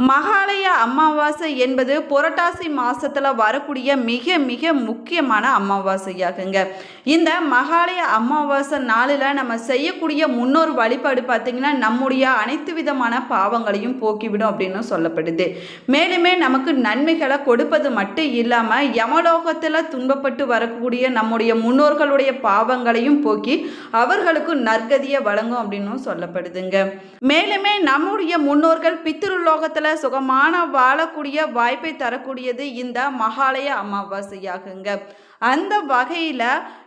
மகாலய அமாவாசை என்பது புரட்டாசி மாசத்துல வரக்கூடிய மிக மிக முக்கியமான அமாவாசையாகுங்க. இந்த மகாலய அமாவாசை நாளில் நம்ம செய்யக்கூடிய முன்னோர் வழிபாடு பார்த்திங்கன்னா நம்முடைய அனைத்து விதமான பாவங்களையும் போக்கிவிடும் அப்படின்னு சொல்லப்படுது. மேலுமே நமக்கு நன்மைகளை கொடுப்பது மட்டும் இல்லாமல் யமலோகத்தில் துன்பப்பட்டு வரக்கூடிய நம்முடைய முன்னோர்களுடைய பாவங்களையும் போக்கி அவர்களுக்கு நற்கதியை வழங்கும் அப்படின்னு சொல்லப்படுதுங்க. மேலுமே நம்முடைய முன்னோர்கள் பித்ருலோகத்தில் சுகமான வாழக்கூடிய வாய்ப்பை தரக்கூடியது இந்த மகாலய அமாவாசையாகுங்க. அந்த வகையில்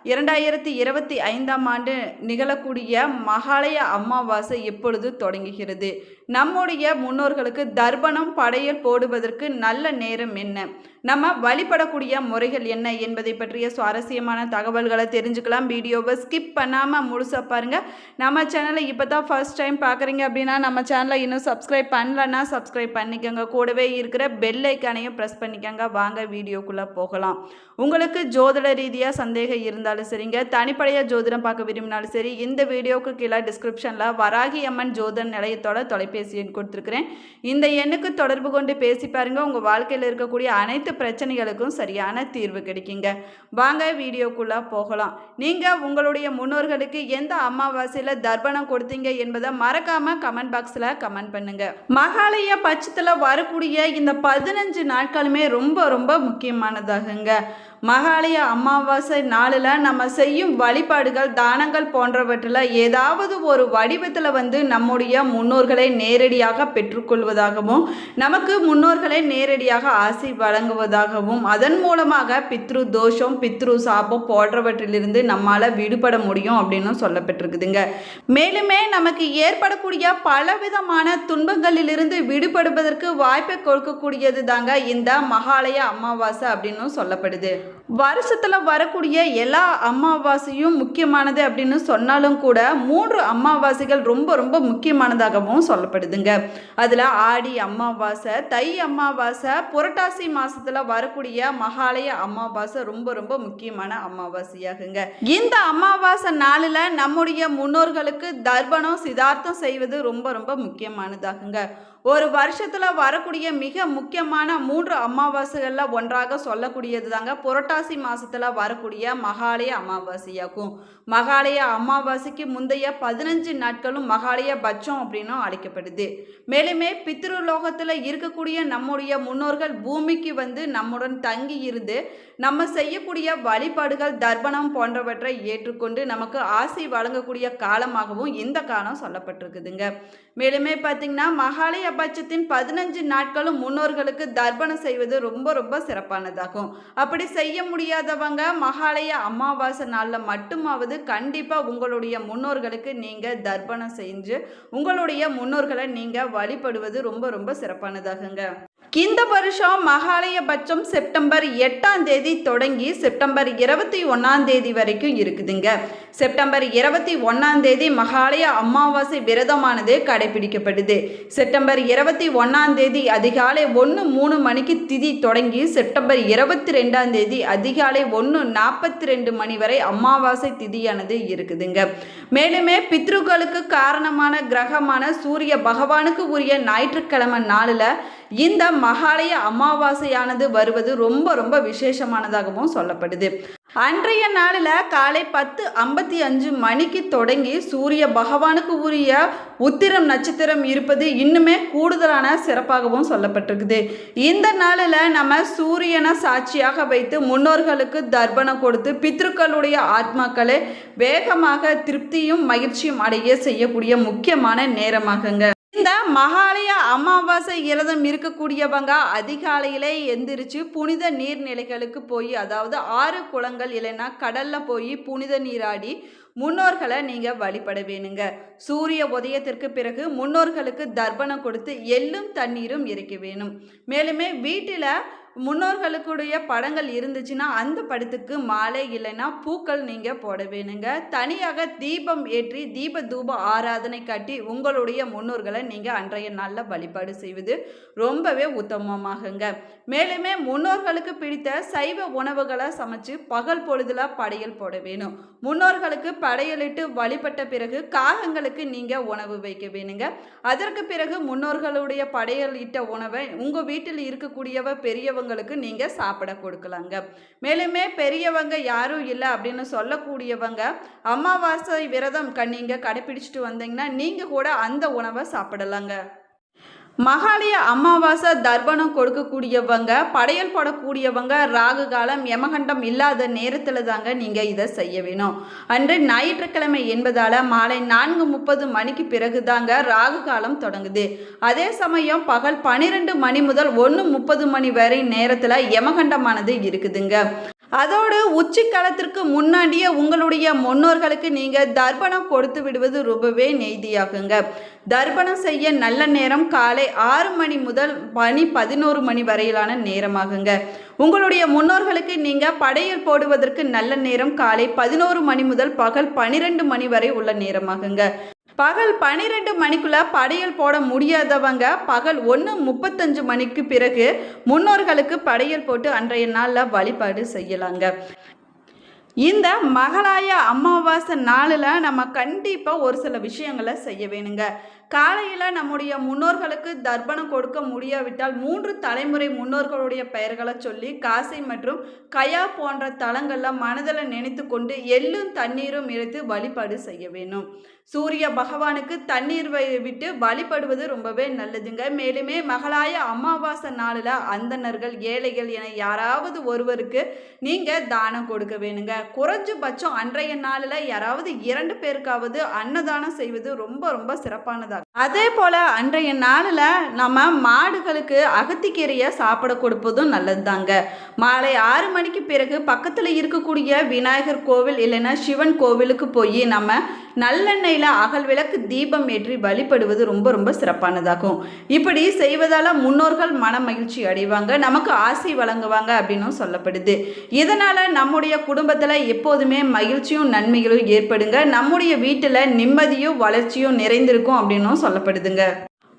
2025 நிகழக்கூடிய மகாலய அமாவாசை எப்பொழுது தொடங்குகிறது? நம்முடைய முன்னோர்களுக்கு தர்ப்பணம் படையல் போடுவதற்கு நல்ல நேரம் என்ன? நம்ம வழிபடக்கூடிய முறைகள் என்ன என்பதை பற்றிய சுவாரஸ்யமான தகவல்களை தெரிஞ்சுக்கலாம். வீடியோவை ஸ்கிப் பண்ணாமல் முழுசாக பாருங்கள். நம்ம சேனலை இப்போ தான் ஃபர்ஸ்ட் டைம் பார்க்குறீங்க அப்படின்னா நம்ம சேனலை இன்னும் சப்ஸ்கிரைப் பண்ணலன்னா சப்ஸ்கிரைப் பண்ணிக்கோங்க. கூடவே இருக்கிற பெல் ஐக்கானையும் ப்ரெஸ் பண்ணிக்கோங்க. வாங்க வீடியோக்குள்ளே போகலாம். உங்களுக்கு ஜோதிட ரீதியாக சந்தேகம் இருந்தாலும் சரிங்க, தனிப்படையாக ஜோதிடம் பார்க்க விரும்பினாலும் சரி, இந்த வீடியோவுக்கு கீழே டிஸ்கிரிப்ஷனில் வராகி அம்மன் ஜோதிட நிலையத்தோட தொலைபேசி எண் கொடுத்துருக்குறேன். இந்த எண்ணுக்கு தொடர்பு கொண்டு பேசி பாருங்கள். உங்கள் வாழ்க்கையில் இருக்கக்கூடிய அனைத்து பிரச்சனைகளுக்கும் சரியான தீர்வு கிடைக்குங்க. வாங்க வீடியோக்குள்ளே போகலாம். நீங்கள் உங்களுடைய முன்னோர்களுக்கு எந்த அமாவாசையில் தர்ப்பணம் கொடுத்தீங்க என்பதை மறக்காமல் கமெண்ட் பாக்ஸில் கமெண்ட் பண்ணுங்கள். மகாலய பட்சத்தில் வரக்கூடிய இந்த 15 நாட்களுமே ரொம்ப ரொம்ப முக்கியமானதாகுங்க. மகாலய அமாவாசை நாளில் நம்ம செய்யும் வழிபாடுகள் தானங்கள் போன்றவற்றில் ஏதாவது ஒரு வடிவத்தில் நம்முடைய முன்னோர்களை நேரடியாக பெற்றுக்கொள்வதாகவும் நமக்கு முன்னோர்களை நேரடியாக ஆசி வழங்குவதாகவும் அதன் மூலமாக பித்ரு தோஷம் பித்ரு சாபம் போன்றவற்றிலிருந்து நம்மால் விடுபட முடியும் அப்படின்னு சொல்லப்பட்டிருக்குதுங்க. மேலுமே நமக்கு ஏற்படக்கூடிய பலவிதமான துன்பங்களிலிருந்து விடுபடுவதற்கு வாய்ப்பை கொடுக்கக்கூடியது தாங்க இந்த மகாலய அமாவாசை அப்படின்னு சொல்லப்படுது. வருஷத்துல வரக்கூடிய எல்லா அமாவாசையும் முக்கியமானது அப்படின்னு சொன்னாலும் கூட 3 அமாவாசைகள் ரொம்ப ரொம்ப முக்கியமானதாகவும் சொல்லப்படுதுங்க. அதில் ஆடி அமாவாசை, தை அமாவாசை, புரட்டாசி மாசத்துல வரக்கூடிய மகாலய அமாவாசை ரொம்ப ரொம்ப முக்கியமான அமாவாசையாகுங்க. இந்த அமாவாசை நாளில் நம்முடைய முன்னோர்களுக்கு தர்ப்பணம் சிதார்த்தம் செய்வது ரொம்ப ரொம்ப முக்கியமானதாகுங்க. ஒரு வருஷத்தில் வரக்கூடிய மிக முக்கியமான 3 அமாவாசைகளில் ஒன்றாக சொல்லக்கூடியது தாங்க புரட்டாசி மாதத்தில் வரக்கூடிய மகாலய அமாவாசையாகும். மகாலய அமாவாசைக்கு முந்தைய 15 நாட்களும் மகாலய பட்சம் அப்படின்னும் அழைக்கப்படுது. மேலுமே பித்ருலோகத்தில் இருக்கக்கூடிய நம்முடைய முன்னோர்கள் பூமிக்கு நம்முடன் தங்கி இருந்து நம்ம செய்யக்கூடிய வழிபாடுகள் தர்ப்பணம் போன்றவற்றை ஏற்றுக்கொண்டு நமக்கு ஆசை வழங்கக்கூடிய காலமாகவும் இந்த காலம் சொல்லப்பட்டிருக்குதுங்க. மேலுமே பார்த்தீங்கன்னா மகாலய பட்சத்தின் 15 நாட்களும் முன்னோர்களுக்கு தர்ப்பணம் செய்வது ரொம்ப ரொம்ப சிறப்பானதாகும். அப்படி செய்ய முடியாதவங்க மகாலய அமாவாசை நாளில் மட்டுமாவது கண்டிப்பாக உங்களுடைய முன்னோர்களுக்கு நீங்கள் தர்ப்பணம் செஞ்சு உங்களுடைய முன்னோர்களை நீங்கள் வழிபடுவது ரொம்ப ரொம்ப சிறப்பானதாகுங்க. இந்த வருஷம் மகாலய பட்சம் செப்டம்பர் 8ஆம் தேதி தொடங்கி செப்டம்பர் 21ஆம் தேதி வரைக்கும் இருக்குதுங்க. செப்டம்பர் 21ஆம் தேதி மகாலய அமாவாசை விரதமானது கடைபிடிக்கப்படுது. செப்டம்பர் 21ஆம் தேதி அதிகாலை 1:03 மணிக்கு திதி தொடங்கி செப்டம்பர் 22ஆம் தேதி அதிகாலை 1:42 மணி வரை அமாவாசை திதியானது இருக்குதுங்க. மேலுமே பித்ருக்களுக்கு காரணமான கிரகமான சூரிய பகவானுக்கு உரிய ஞாயிற்றுக்கிழமை நாளில் இந்த மகாலய அமாவாசையானது வருவது ரொம்ப ரொம்ப விசேஷமானதாகவும் சொல்லப்படுது. அன்றைய நாளில் காலை 10:55 மணிக்கு தொடங்கி சூரிய பகவானுக்கு உரிய உத்திரம் நட்சத்திரம் இருப்பது இன்னுமே கூடுதலான சிறப்பாகவும் சொல்லப்பட்டிருக்குது. இந்த நாளில் நம்ம சூரியனை சாட்சியாக வைத்து முன்னோர்களுக்கு தர்ப்பணம் கொடுத்து பித்ருக்களுடைய ஆத்மாக்களை வேகமாக திருப்தியும் மகிழ்ச்சியும் அடைய செய்யக்கூடிய முக்கியமான நேரமாகுங்க. இந்த மகாலய அமாவாசை விரதம் இருக்கக்கூடியவங்க அதிகாலையிலே எந்திரிச்சு புனித நீர்நிலைகளுக்கு போய், அதாவது ஆறு குளங்கள் இல்லைன்னா கடல்ல போய் புனித நீராடி முன்னோர்களை நீங்கள் வழிபட வேணுங்க. சூரிய உதயத்திற்கு பிறகு முன்னோர்களுக்கு தர்ப்பணம் கொடுத்து எள்ளும் தண்ணீரும் இறைக்க வேணும். மேலுமே வீட்டில் முன்னோர்களுக்குடைய படங்கள் இருந்துச்சுன்னா அந்த படத்துக்கு மாலை இல்லைன்னா பூக்கள் நீங்கள் போட வேணுங்க. தனியாக தீபம் ஏற்றி தீப தூப ஆராதனை காட்டி உங்களுடைய முன்னோர்களை நீங்கள் அன்றைய நாளில் வழிபாடு செய்வது ரொம்பவே உத்தமமாகுங்க. மேலுமே முன்னோர்களுக்கு பிடித்த சைவ உணவுகளை சமைச்சு பகல் பொழுதுல படையல் போட வேணும். முன்னோர்களுக்கு படையலிட்டு வழிபட்ட பிறகு காகங்களுக்கு நீங்கள் உணவு வைக்க வேணுங்க. அதற்கு பிறகு முன்னோர்களுடைய படையல் இட்ட உணவை உங்கள் வீட்டில் இருக்கக்கூடியவ பெரியவங்களுக்கு நீங்கள் சாப்பிட கொடுக்கலாங்க. மேலுமே பெரியவங்க யாரும் இல்லை அப்படின்னு சொல்லக்கூடியவங்க அமாவாசை விரதம் நீங்கள் கடைப்பிடிச்சிட்டு வந்தீங்கன்னா நீங்கள் கூட அந்த உணவை சாப்பிடலாங்க. மகாலய அமாவாசை தர்ப்பணம் கொடுக்கக்கூடியவங்க, படையல் போடக்கூடியவங்க ராகு காலம் யமகண்டம் இல்லாத நேரத்தில் தாங்க நீங்கள் இதை செய்ய வேணும். அன்று ஞாயிற்றுக்கிழமை என்பதால் மாலை 4:30 மணிக்கு பிறகு தாங்க ராகு காலம் தொடங்குது. அதே சமயம் பகல் 12 மணி முதல் 1:30 மணி வரை நேரத்தில் யமகண்டமானது இருக்குதுங்க. அதோடு உச்சிக்காலத்திற்கு முன்னாடியே உங்களுடைய முன்னோர்களுக்கு நீங்கள் தர்ப்பணம் கொடுத்து விடுவது ரொம்பவே நெய்தியாகுங்க. தர்ப்பணம் செய்ய நல்ல நேரம் காலை 6 மணி முதல் மணி 11 மணி வரையிலான நேரமாகுங்க. உங்களுடைய முன்னோர்களுக்கு நீங்கள் படையல் போடுவதற்கு நல்ல நேரம் காலை 11 மணி முதல் பகல் 12 மணி வரை உள்ள நேரமாகுங்க. பகல் 12 மணிக்குள்ள படையல் போட முடியாதவங்க பகல் 1:35 மணிக்கு பிறகு முன்னோர்களுக்கு படையல் போட்டு அன்றைய நாளில் வழிபாடு செய்யலாங்க. இந்த மகாலய அமாவாசை நாளில் நம்ம கண்டிப்பாக ஒரு சில விஷயங்களை செய்ய வேணுங்க. காலையில் நம்முடைய முன்னோர்களுக்கு தர்ப்பணம் கொடுக்க முடியாவிட்டால் 3 தலைமுறை முன்னோர்களுடைய பெயர்களை சொல்லி காசி மற்றும் கயா போன்ற தலங்களில் மனதில் நினைத்து கொண்டு எள்ளும் தண்ணீரும் இழுத்து வழிபாடு செய்ய வேணும். சூரிய பகவானுக்கு தண்ணீர் விட்டு வழிபடுவது ரொம்பவே நல்லதுங்க. மேலுமே மகாலய அமாவாசை நாளில் அந்தணர்கள், ஏழைகள் என யாராவது ஒருவருக்கு நீங்கள் தானம் கொடுக்க வேணுங்க. குறைஞ்சபட்சம் அன்றைய நாளில் யாராவது 2 பேருக்காவது அன்னதானம் செய்வது ரொம்ப ரொம்ப சிறப்பானதாக. அதே போல் அன்றைய நாளில் நம்ம மாடுகளுக்கு அகத்திக்கீரையை சாப்பிட கொடுப்பதும் நல்லது தாங்க. மாலை 6 மணிக்கு பிறகு பக்கத்தில் இருக்கக்கூடிய விநாயகர் கோவில் இல்லைன்னா சிவன் கோவிலுக்கு போய் நம்ம நல்லெண்ணெயில் அகல் விளக்கு தீபம் ஏற்றி வழிபடுவது ரொம்ப ரொம்ப சிறப்பானதாகும். இப்படி செய்வதால் முன்னோர்கள் மன மகிழ்ச்சி அடைவாங்க, நமக்கு ஆசை வழங்குவாங்க அப்படின்னும் சொல்லப்படுது. இதனால் நம்முடைய குடும்பத்தில் எப்போதுமே மகிழ்ச்சியும் நன்மைகளும் ஏற்படுங்க. நம்முடைய வீட்டில் நிம்மதியும் வளர்ச்சியும் நிறைந்திருக்கும் அப்படின்னும் சொல்லப்படுதுங்க.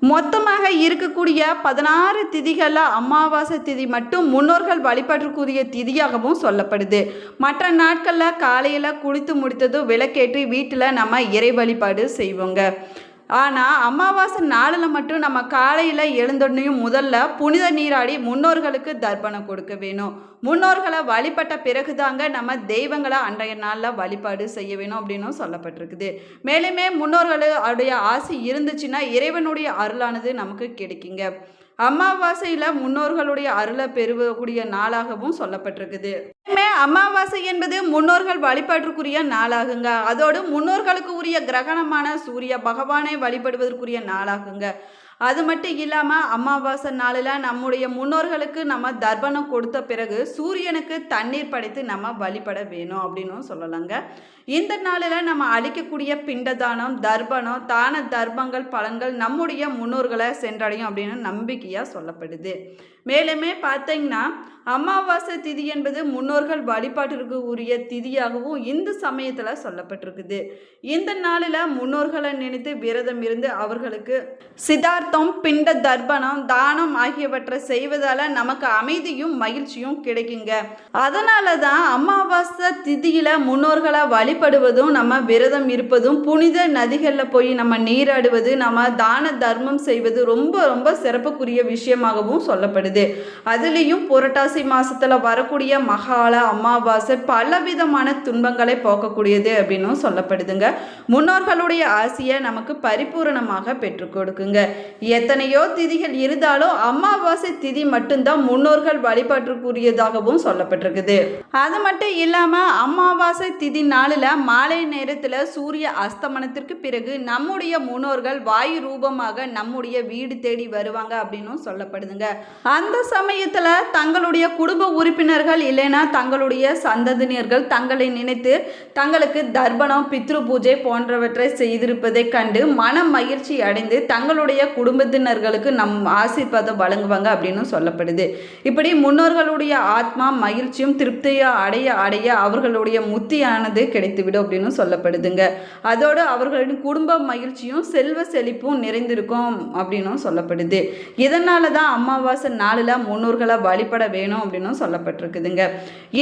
மொத்தமாக இருக்கக்கூடிய 16 திதிகளில் அமாவாசை திதி மட்டும் முன்னோர்கள் வழிபாட்டுக்குரிய திதியாகவும் சொல்லப்படுது. மற்ற நாட்களில் காலையில் குளித்து முடித்ததும் விளக்கேற்றி வீட்டில் நம்ம இறை வழிபாடு செய்வோங்க. ஆனால் அமாவாசை நாளில் மட்டும் நம்ம காலையில் எழுந்தோடனையும் முதல்ல புனித நீராடி முன்னோர்களுக்கு தர்ப்பணம் கொடுக்க வேணும். முன்னோர்களை வழிபட்ட பிறகுதாங்க நம்ம தெய்வங்களை அன்றைய நாளில் வழிபாடு செய்ய வேணும் அப்படின்னும் சொல்லப்பட்டிருக்குது. மேலுமே முன்னோர்களுடைய ஆசை இருந்துச்சுன்னா இறைவனுடைய அருளானது நமக்கு கிடைக்குங்க. அமாவாசையில் முன்னோர்களுடைய அருளை பெறக்கூடிய நாளாகவும் சொல்லப்பட்டிருக்குது. அமாவாசை என்பது முன்னோர்கள் வழிபாட்டுக்குரிய நாளாகுங்க. அதோடு முன்னோர்களுக்கு உரிய கிரகணமான சூரிய பகவானை வழிபடுவதற்குரிய நாளாகுங்க. அது மட்டும் இல்லாமல் அமாவாசை நாளில் நம்முடைய முன்னோர்களுக்கு நம்ம தர்ப்பணம் கொடுத்த பிறகு சூரியனுக்கு தண்ணீர் படைத்து நம்ம வழிபட வேணும் அப்படின்னும் சொல்லலாங்க. இந்த நாளில் நம்ம அளிக்கக்கூடிய பிண்டதானம், தர்ப்பணம், தான தர்மங்கள் பலன்கள் நம்முடைய முன்னோர்களை சென்றடையும் அப்படின்னு நம்பிக்கையாக சொல்லப்படுது. மேலுமே பார்த்தீங்கன்னா அமாவாசை திதி என்பது முன்னோர்கள் வழிபாட்டிற்கு உரிய திதியாகவும் இந்த சமயத்தில் சொல்லப்பட்டிருக்குது. இந்த நாளில் முன்னோர்களை நினைத்து விரதம் இருந்து அவர்களுக்கு சிதார்த்தம், பிண்ட தர்ப்பணம், தானம் ஆகியவற்றை செய்வதால் நமக்கு அமைதியும் மகிழ்ச்சியும் கிடைக்குங்க. அதனால தான் அமாவாசை திதியில் முன்னோர்களை வழிபடுவதும், நம்ம விரதம் இருப்பதும், புனித நதிகளில் போய் நம்ம நீராடுவது, நம்ம தான தர்மம் செய்வது ரொம்ப ரொம்ப சிறப்புக்குரிய விஷயமாகவும் சொல்லப்படுது. அதுலேயும் புரட்டாசி மாசத்துல வரக்கூடிய மகால அமாவாசை பலவிதமான துன்பங்களை போக்கக்கூடியது அப்படின்னும் சொல்லப்படுதுங்க. முன்னோர்களுடைய ஆசையை நமக்கு பரிபூரணமாக பெற்றுக் கொடுக்குங்க. எத்தனையோ திதிகள் இருந்தாலும் அமாவாசை திதி மட்டும்தான் முன்னோர்கள் வழிபாட்டுக்குரியதாகவும் சொல்லப்பட்டிருக்குது. அது மட்டும் இல்லாம அமாவாசை திதி நாளில் மாலை நேரத்தில் சூரிய அஸ்தமனத்திற்கு பிறகு நம்முடைய முன்னோர்கள் வாயு ரூபமாக நம்முடைய வீடு தேடி வருவாங்க அப்படின்னும் சொல்லப்படுதுங்க. அந்த சமயத்தில் தங்களுடைய குடும்ப உறுப்பினர்கள் இல்லைன்னா தங்களுடைய சந்ததியினர்கள் தங்களை நினைத்து தங்களுக்கு தர்ப்பணம், பித்ரு பூஜை போன்றவற்றை செய்திருப்பதை கண்டு மன மகிழ்ச்சி அடைந்து தங்களுடைய குடும்ப குடும்பத்தினர்களுக்கு நம் ஆசீர்வாதம் வழங்குவாங்க அப்படின்னு சொல்லப்படுது. இப்படி முன்னோர்களுடைய ஆத்மா மகிழ்ச்சியும் திருப்தியும் அடைய அடைய அவர்களுடைய முத்தியானது கிடைத்துவிடும் அப்படின்னு சொல்லப்படுதுங்க. அதோடு அவர்களின் குடும்ப மகிழ்ச்சியும் செல்வ செழிப்பும் நிறைந்திருக்கும் அப்படின்னும் சொல்லப்படுது. இதனால தான் அமாவாசை நாளில் முன்னோர்களை வழிபட வேணும் அப்படின்னும் சொல்லப்பட்டிருக்குதுங்க.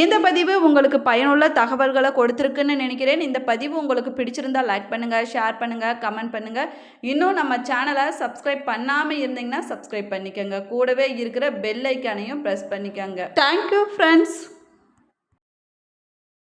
இந்த பதிவு உங்களுக்கு பயனுள்ள தகவல்களை கொடுத்துருக்குன்னு நினைக்கிறேன். இந்த பதிவு உங்களுக்கு பிடிச்சிருந்தா லைக் பண்ணுங்கள், ஷேர் பண்ணுங்கள், கமெண்ட் பண்ணுங்கள். இன்னும் நம்ம சேனலை சப்ஸ்கிரைப் பண்ணாமல் இருந்தீங்கன்னா சப்ஸ்கிரைப் பண்ணிக்கோங்க. கூடவே இருக்கிற பெல் ஐக்கானையும் ப்ரெஸ் பண்ணிக்கோங்க. Thank you friends.